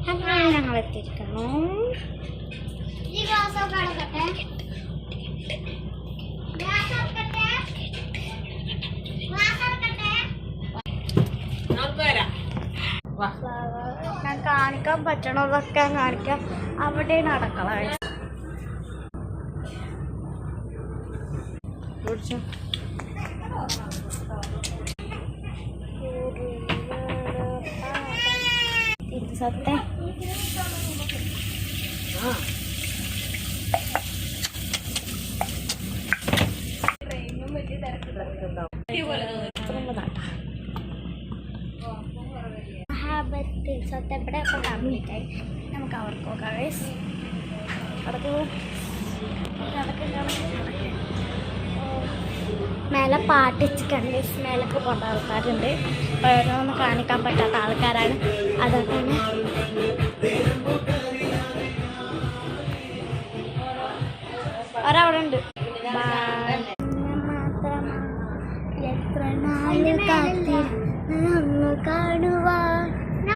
അങ്ങനെ ഞങ്ങൾ എത്തിയിരിക്കുന്നു. ഞാൻ കാണിക്കാൻ പറ്റണതൊക്കെ കാണിക്കാം. അവിടെയാണ് അടക്കള. സത്തെ സത്തെവിടെ കംപ്ലീറ്റ് ആയി. നമുക്ക് അവർക്ക് നോക്കാം. മേലെ പാട്ടിച്ചിട്ടുണ്ട്. മേലൊക്കെ പോണ്ട ആൾക്കാരുണ്ട്. ഓരോന്ന് കാണിക്കാൻ പറ്റാത്ത ആൾക്കാരാണ്. അതൊക്കെ ഒരവിടെ ഉണ്ട്. എത്ര നാല് കാത്തിരുന്ന് കാണുവാൻ